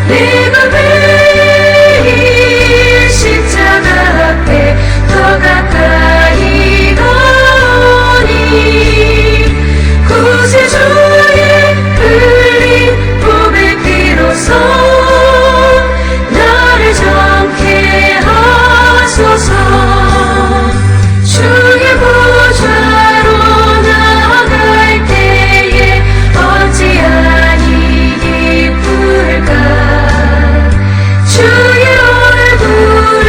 내가 매일 십자가 앞에 더 가까이 가오니 구세주의 흘린 보배 피로써 나를 정케 하소서. 주의 보좌로 나아갈 때에 어찌하니 기쁠까. 주의 얼굴을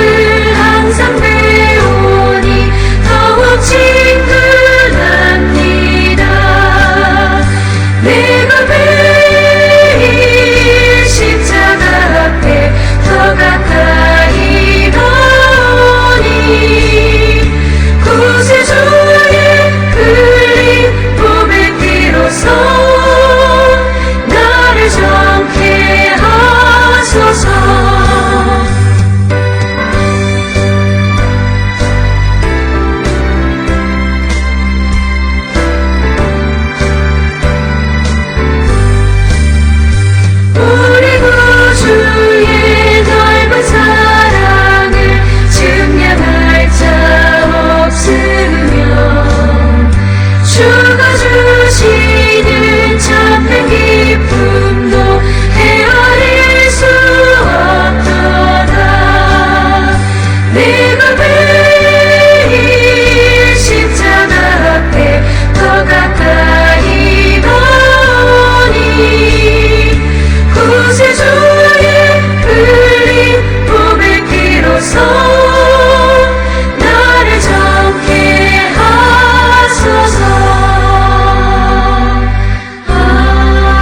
항상 배우니 더욱 친근합니다. 내가 매일 십자가 앞에 더 가까이 가오니 구세주의 흘린 보배 피로써 나를 정케 하소서. 우리 구주의 넓은 사랑을 증량할 자 없으며 주가 주시는 참된 기쁨도 헤아릴 수 없도다. 내가 매일 십자가 앞에 더 가까이 가오니 구세주의 흘린 보배 피로써 나를 정케 하소서. 아멘.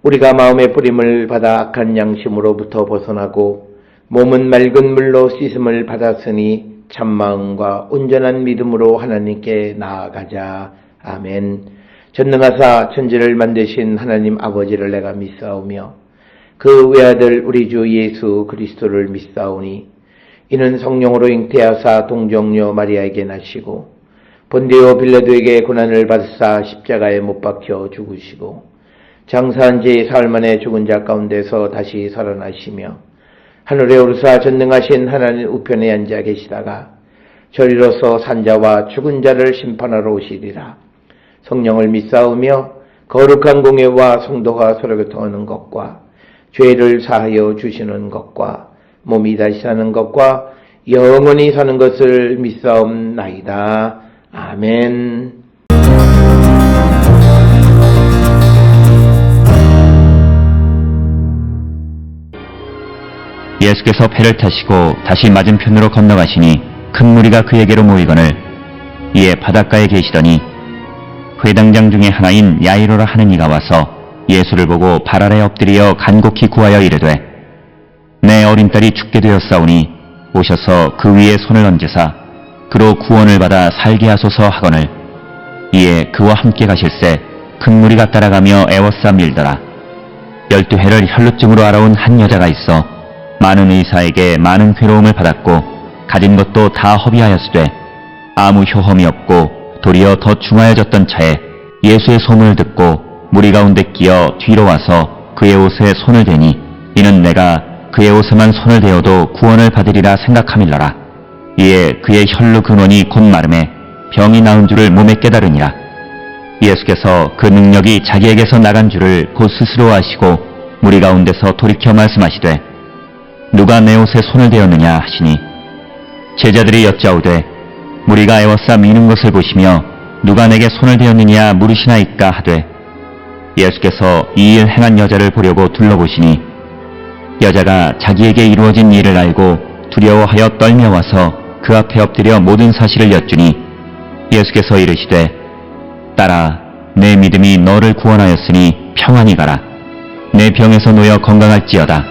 우리가 마음의 뿌림을 받아 악한 양심으로부터 벗어나고 몸은 맑은 물로 씻음을 받았으니 참마음과 온전한 믿음으로 하나님께 나아가자. 아멘. 전능하사 천지를 만드신 하나님 아버지를 내가 믿사오며 그 외아들 우리 주 예수 그리스도를 믿사오니 이는 성령으로 잉태하사 동정녀 마리아에게 나시고 본디오 빌라도에게 고난을 받으사 십자가에 못 박혀 죽으시고 장사한 지 사흘 만에 죽은 자 가운데서 다시 살아나시며 하늘에 오르사 전능하신 하나님 우편에 앉아 계시다가 저리로서 산자와 죽은 자를 심판하러 오시리라. 성령을 믿사오며 거룩한 공예와 성도가 서로 교통하는 것과 죄를 사하여 주시는 것과 몸이 다시 사는 것과 영원히 사는 것을 믿사옵나이다. 아멘. 예수께서 배를 타시고 다시 맞은편으로 건너가시니 큰 무리가 그에게로 모이거늘 이에 바닷가에 계시더니 회당장 중에 하나인 야이로라 하는 이가 와서 예수를 보고 발 아래 엎드려 간곡히 구하여 이르되 내 어린 딸이 죽게 되었사오니 오셔서 그 위에 손을 얹으사 그로 구원을 받아 살게 하소서 하거늘 이에 그와 함께 가실새 큰 무리가 따라가며 애워싸 밀더라. 12해를 혈루증으로 알아온 한 여자가 있어 많은 의사에게 많은 괴로움을 받았고 가진 것도 다 허비하였으되 아무 효험이 없고 도리어 더 중하여졌던 차에 예수의 소문을 듣고 무리 가운데 끼어 뒤로 와서 그의 옷에 손을 대니 이는 내가 그의 옷에만 손을 대어도 구원을 받으리라 생각함일러라. 이에 그의 혈루 근원이 곧 마름에 병이 나은 줄을 몸에 깨달으니라. 예수께서 그 능력이 자기에게서 나간 줄을 곧 스스로 아시고 무리 가운데서 돌이켜 말씀하시되 누가 내 옷에 손을 대었느냐 하시니 제자들이 여짜오되 무리가 애워싸 미는 것을 보시며 누가 내게 손을 대었느냐 물으시나이까 하되 예수께서 이 일 행한 여자를 보려고 둘러보시니 여자가 자기에게 이루어진 일을 알고 두려워하여 떨며 와서 그 앞에 엎드려 모든 사실을 여쭈니 예수께서 이르시되 딸아 내 믿음이 너를 구원하였으니 평안히 가라. 내 병에서 놓여 건강할지어다.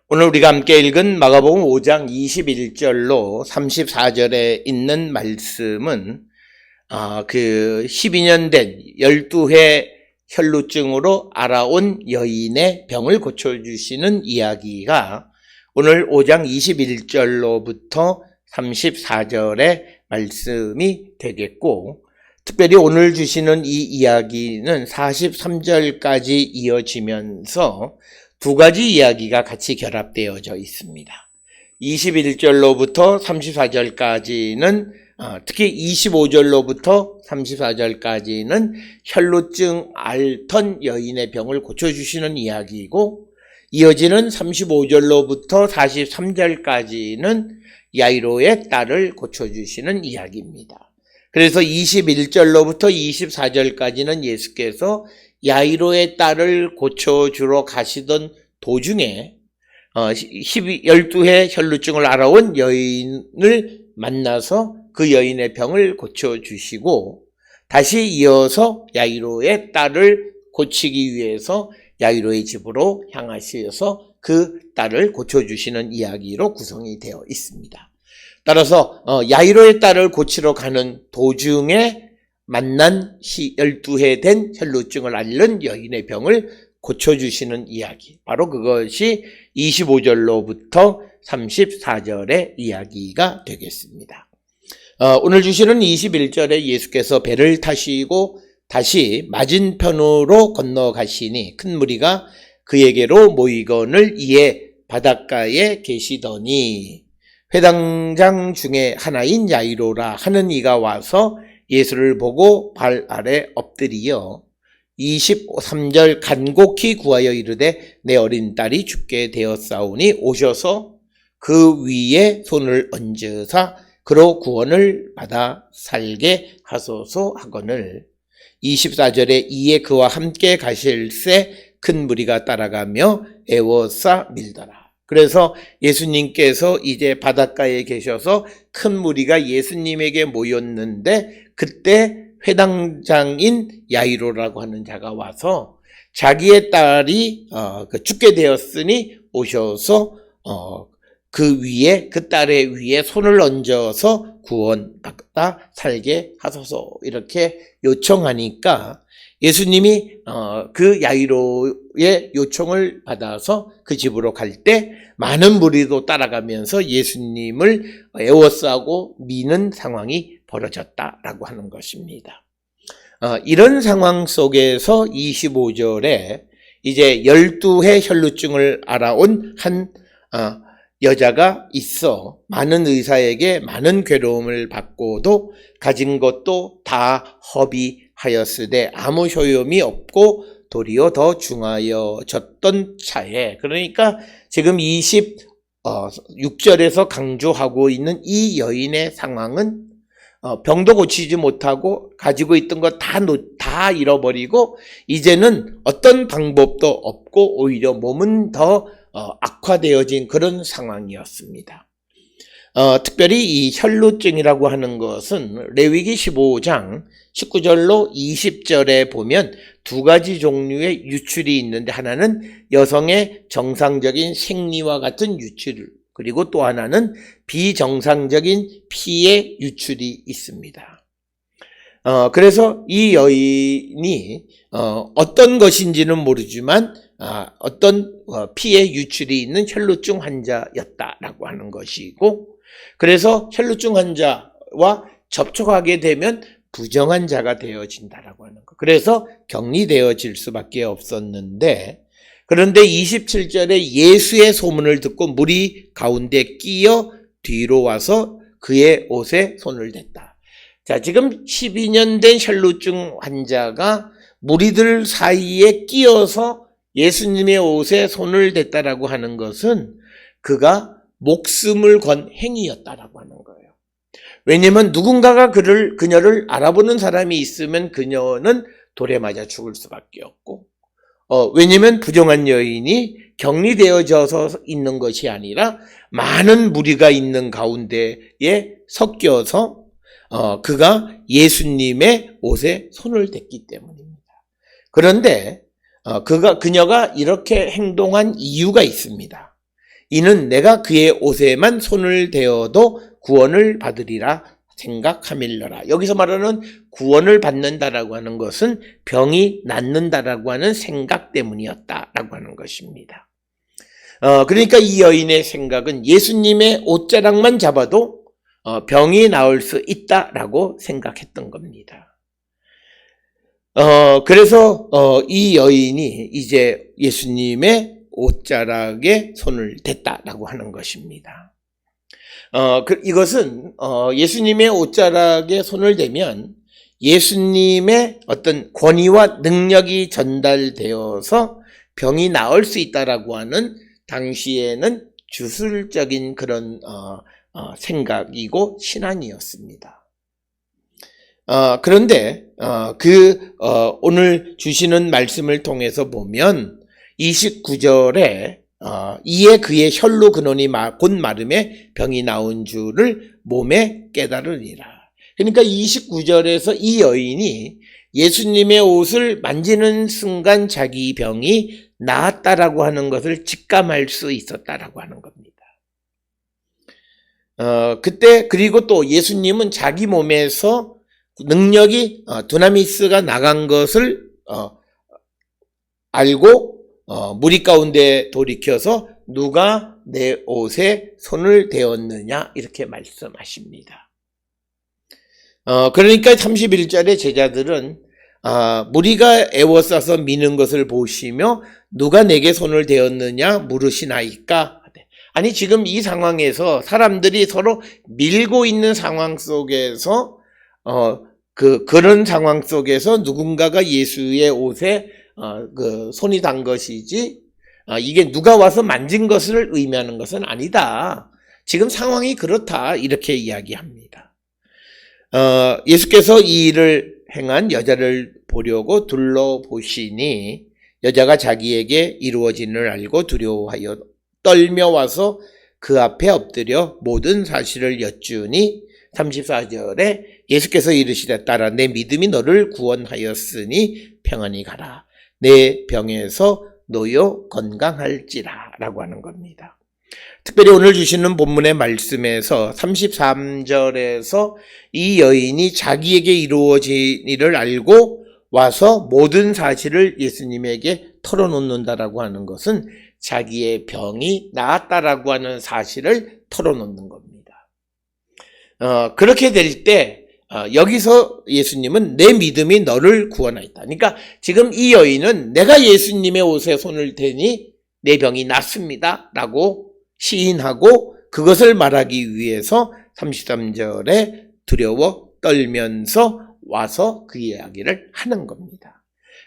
오늘 우리가 함께 읽은 마가복음 5장 21절로 34절에 있는 말씀은 그 12년 된 12회 혈루증으로 알아온 여인의 병을 고쳐주시는 이야기가 오늘 5장 21절로부터 34절의 말씀이 되겠고, 특별히 오늘 주시는 이 이야기는 43절까지 이어지면서 두 가지 이야기가 같이 결합되어져 있습니다. 21절로부터 34절까지는 특히 25절로부터 34절까지는 혈루증 앓던 여인의 병을 고쳐주시는 이야기이고, 이어지는 35절로부터 43절까지는 야이로의 딸을 고쳐주시는 이야기입니다. 그래서 21절로부터 24절까지는 예수께서 야이로의 딸을 고쳐주러 가시던 도중에 12회 혈루증을 알아온 여인을 만나서 그 여인의 병을 고쳐주시고, 다시 이어서 야이로의 딸을 고치기 위해서 야이로의 집으로 향하셔서 그 딸을 고쳐주시는 이야기로 구성이 되어 있습니다. 따라서 야이로의 딸을 고치러 가는 도중에 만난 12회 된 혈루증을 앓는 여인의 병을 고쳐주시는 이야기, 바로 그것이 25절로부터 34절의 이야기가 되겠습니다. 오늘 주시는 21절에 예수께서 배를 타시고 다시 맞은편으로 건너가시니 큰 무리가 그에게로 모이거늘 이에 바닷가에 계시더니 회당장 중에 하나인 야이로라 하는 이가 와서 예수를 보고 발 아래 엎드리어 23절 간곡히 구하여 이르되 내 어린 딸이 죽게 되었사오니 오셔서 그 위에 손을 얹으사 그로 구원을 받아 살게 하소서 하거늘 24절에 이에 그와 함께 가실새 큰 무리가 따라가며 애워싸 밀더라. 그래서 예수님께서 이제 바닷가에 계셔서 큰 무리가 예수님에게 모였는데 그때 회당장인 야이로라고 하는 자가 와서 자기의 딸이 죽게 되었으니 오셔서 그 위에 그 딸의 위에 손을 얹어서 구원받아 살게 하소서 이렇게 요청하니까 예수님이 그 야이로의 요청을 받아서 그 집으로 갈 때 많은 무리도 따라가면서 예수님을 애워싸고 미는 상황이 벌어졌다라고 하는 것입니다. 이런 상황 속에서 25절에 이제 12회 혈루증을 알아온 한 여자가 있어 많은 의사에게 많은 괴로움을 받고도 가진 것도 다 허비하였으되 아무 효용이 없고 도리어 더 중하여졌던 차에, 그러니까 지금 26절에서 강조하고 있는 이 여인의 상황은 병도 고치지 못하고 가지고 있던 거 다 잃어버리고 이제는 어떤 방법도 없고 오히려 몸은 더 악화되어진 그런 상황이었습니다. 특별히 이 혈루증이라고 하는 것은 레위기 15장 19절로 20절에 보면 두 가지 종류의 유출이 있는데 하나는 여성의 정상적인 생리와 같은 유출, 그리고 또 하나는 비정상적인 피의 유출이 있습니다. 그래서 이 여인이 어떤 것인지는 모르지만 어떤 피의 유출이 있는 혈루증 환자였다라고 하는 것이고, 그래서 혈루증 환자와 접촉하게 되면 부정한 자가 되어진다라고 하는 거. 그래서 격리되어질 수밖에 없었는데, 그런데 27절에 예수의 소문을 듣고 무리 가운데 끼어 뒤로 와서 그의 옷에 손을 댔다. 자, 지금 12년 된 혈루증 환자가 무리들 사이에 끼어서 예수님의 옷에 손을 댔다라고 하는 것은 그가 목숨을 건 행위였다라고 하는 거예요. 왜냐면 누군가가 그녀를 알아보는 사람이 있으면 그녀는 돌에 맞아 죽을 수밖에 없고, 왜냐면 부정한 여인이 격리되어져서 있는 것이 아니라 많은 무리가 있는 가운데에 섞여서 그가 예수님의 옷에 손을 댔기 때문입니다. 그런데 그녀가 이렇게 행동한 이유가 있습니다. 이는 내가 그의 옷에만 손을 대어도 구원을 받으리라 생각함일러라. 여기서 말하는 구원을 받는다라고 하는 것은 병이 낫는다라고 하는 생각 때문이었다라고 하는 것입니다. 그러니까 이 여인의 생각은 예수님의 옷자락만 잡아도 병이 나을 수 있다라고 생각했던 겁니다. 그래서 이 여인이 이제 예수님의 옷자락에 손을 댔다라고 하는 것입니다. 이것은 예수님의 옷자락에 손을 대면 예수님의 어떤 권위와 능력이 전달되어서 병이 나을 수 있다라고 하는 당시에는 주술적인 그런 생각이고 신앙이었습니다. 그런데 오늘 주시는 말씀을 통해서 보면 29절에 이에 그의 혈루 근원이 곧 마름에 병이 나온 줄을 몸에 깨달으니라. 그러니까 29절에서 이 여인이 예수님의 옷을 만지는 순간 자기 병이 나았다라고 하는 것을 직감할 수 있었다라고 하는 겁니다. 그때 그리고 또 예수님은 자기 몸에서 능력이 두나미스가 나간 것을 알고 무리 가운데 돌이켜서 누가 내 옷에 손을 대었느냐 이렇게 말씀하십니다. 그러니까 31절에 제자들은 무리가 애워싸서 미는 것을 보시며 누가 내게 손을 대었느냐 물으시나이까. 아니 지금 이 상황에서 사람들이 서로 밀고 있는 상황 속에서 그런 상황 속에서 누군가가 예수의 옷에 손이 단 것이지 이게 누가 와서 만진 것을 의미하는 것은 아니다. 지금 상황이 그렇다 이렇게 이야기합니다. 예수께서 이 일을 행한 여자를 보려고 둘러보시니 여자가 자기에게 이루어진 을 알고 두려워하여 떨며 와서 그 앞에 엎드려 모든 사실을 여쭈니 34절에 예수께서 이르시되 딸아 내 믿음이 너를 구원하였으니 평안히 가라. 내 병에서 놓여 건강할지라 라고 하는 겁니다. 특별히 오늘 주시는 본문의 말씀에서 33절에서 이 여인이 자기에게 이루어진 일을 알고 와서 모든 사실을 예수님에게 털어놓는다라고 하는 것은 자기의 병이 나았다라고 하는 사실을 털어놓는 겁니다. 그렇게 될 때 여기서 예수님은 내 믿음이 너를 구원하였다. 그러니까 지금 이 여인은 내가 예수님의 옷에 손을 대니 내 병이 낫습니다 라고 시인하고 그것을 말하기 위해서 33절에 두려워 떨면서 와서 그 이야기를 하는 겁니다.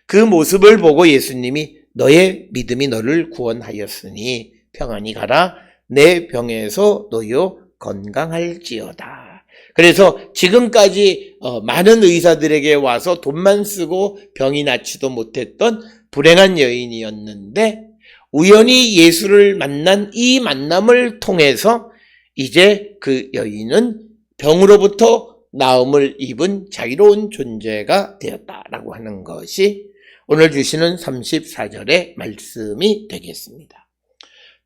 그 모습을 보고 예수님이 너의 믿음이 너를 구원하였으니 평안히 가라. 내 병에서 놓여 건강할지어다. 그래서 지금까지 많은 의사들에게 와서 돈만 쓰고 병이 낫지도 못했던 불행한 여인이었는데 우연히 예수를 만난 이 만남을 통해서 이제 그 여인은 병으로부터 나음을 입은 자유로운 존재가 되었다라고 하는 것이 오늘 주시는 34절의 말씀이 되겠습니다.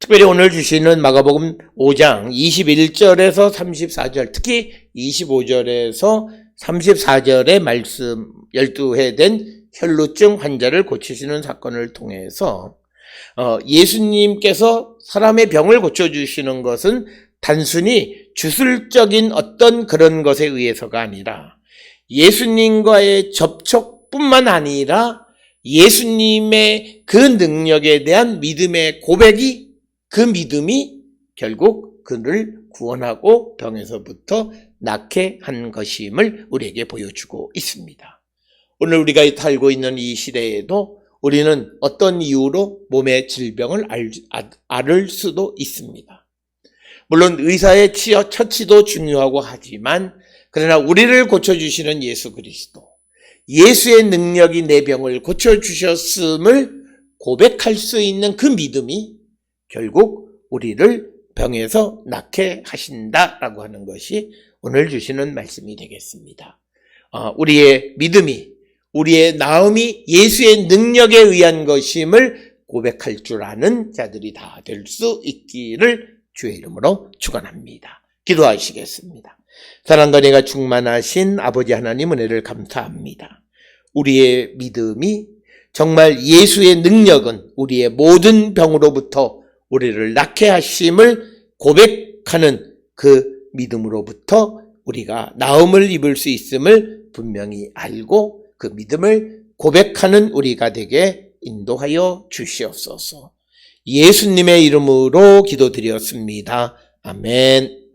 특별히 오늘 주시는 마가복음 5장 21절에서 34절, 특히 25절에서 34절의 말씀, 12회 된 혈루증 환자를 고치시는 사건을 통해서 예수님께서 사람의 병을 고쳐주시는 것은 단순히 주술적인 어떤 그런 것에 의해서가 아니라 예수님과의 접촉뿐만 아니라 예수님의 그 능력에 대한 믿음의 고백이, 그 믿음이 결국 그를 구원하고 병에서부터 낫게 한 것임을 우리에게 보여주고 있습니다. 오늘 우리가 살고 있는 이 시대에도 우리는 어떤 이유로 몸의 질병을 앓을 수도 있습니다. 물론 의사의 처치도 중요하고 하지만 그러나 우리를 고쳐주시는 예수 그리스도, 예수의 능력이 내 병을 고쳐주셨음을 고백할 수 있는 그 믿음이 결국 우리를 병에서 낫게 하신다라고 하는 것이 오늘 주시는 말씀이 되겠습니다. 우리의 믿음이, 우리의 나음이 예수의 능력에 의한 것임을 고백할 줄 아는 자들이 다 될 수 있기를 주의 이름으로 축원합니다. 기도하시겠습니다. 사랑과 은혜가 충만하신 아버지 하나님 은혜를 감사합니다. 우리의 믿음이 정말 예수의 능력은 우리의 모든 병으로부터 우리를 낫게 하심을 고백하는 그 믿음으로부터 우리가 나음을 입을 수 있음을 분명히 알고 그 믿음을 고백하는 우리가 되게 인도하여 주시옵소서. 예수님의 이름으로 기도드렸습니다. 아멘.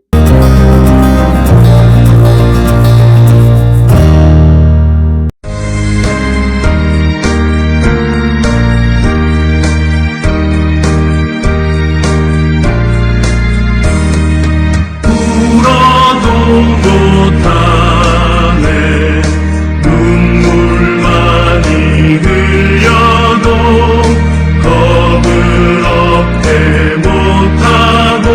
못하네 눈물 많이 흘려도 겁을 없애 못하고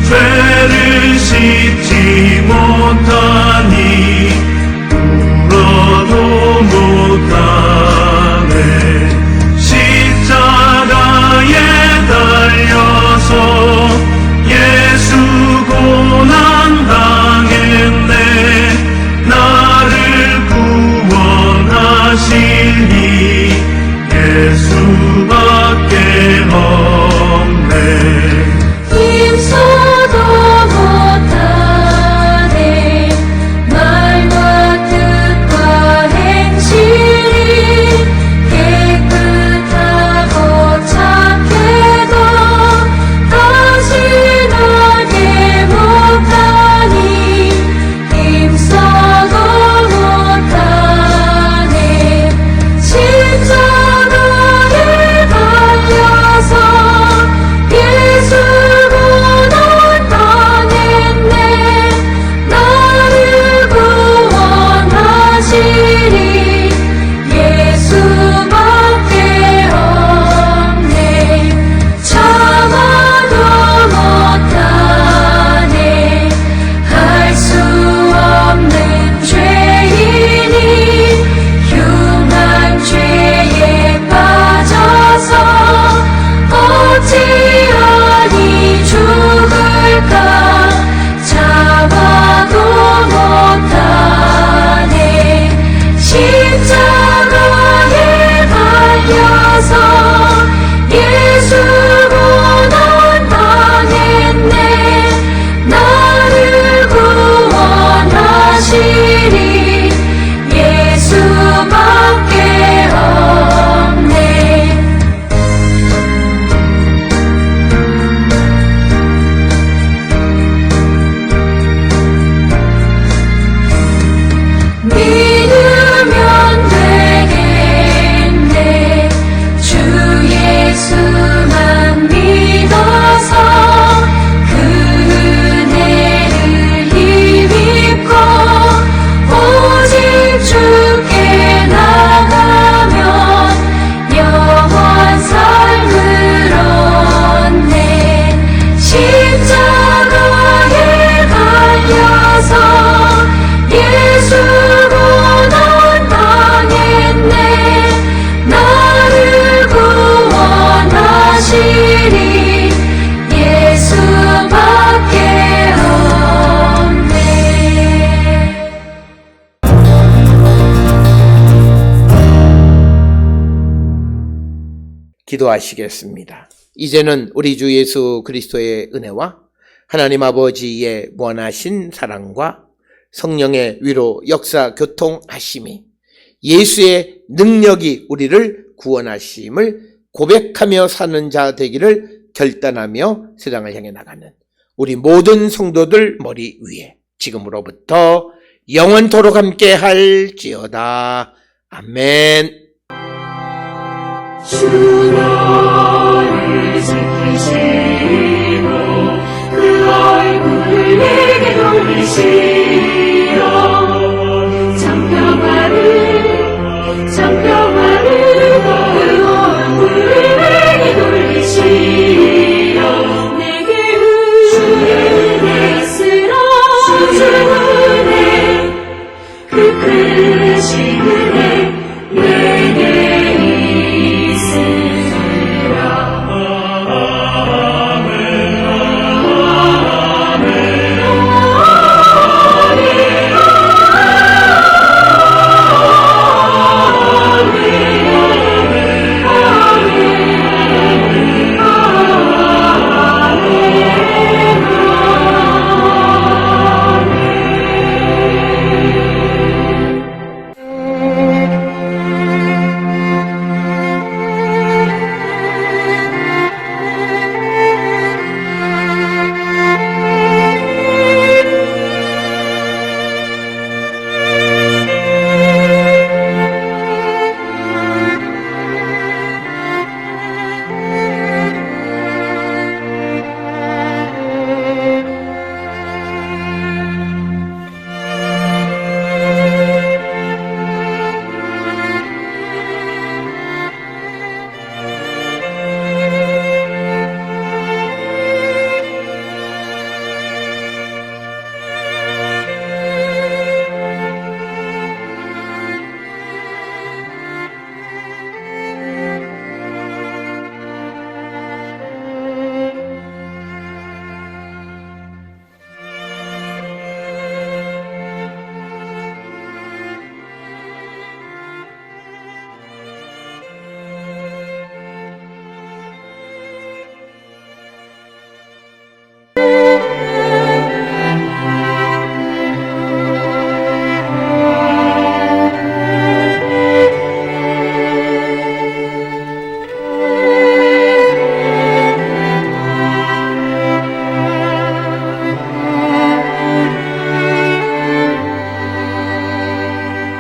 죄를 씻지 못하니 울어도 못하네 십자가에 달려서 예수 고난 당했네 나를 구원하시니 예수밖에 없네 힘써도 못하네 말과 뜻과 행실이 깨끗하고 착해도 다시 알게 못하니 힘써도 못하네 십자가에 달려서 예수 고난 당했네 나를 구원하시니 예수밖에 없네 참아도 못하네 할 수 없는 죄인이 흉한 죄에 빠져서 어찌하니 죽을까 잡아도 못하네 십자가에 달려서 예수 고난 당했네 나를 구원하시니 예수밖에 없네 믿으면 되겠네 주 예수만 믿어서 그 은혜를 힘입고 오직 주께 나가면 영원 삶을 얻네 십자가에 달려서 예수 고난 당했네 나를 구원하시니 예수밖에 없네 기도하시겠습니다. 이제는 우리 주 예수 그리스도의 은혜와 하나님 아버지의 무한하신 사랑과 성령의 위로 역사 교통하심이 예수의 능력이 우리를 구원하심을 고백하며 사는 자 되기를 결단하며 세상을 향해 나가는 우리 모든 성도들 머리 위에 지금으로부터 영원토록 함께 할지어다. 아멘. 주 너를 지키시고 그 얼굴을 내게 돌리시고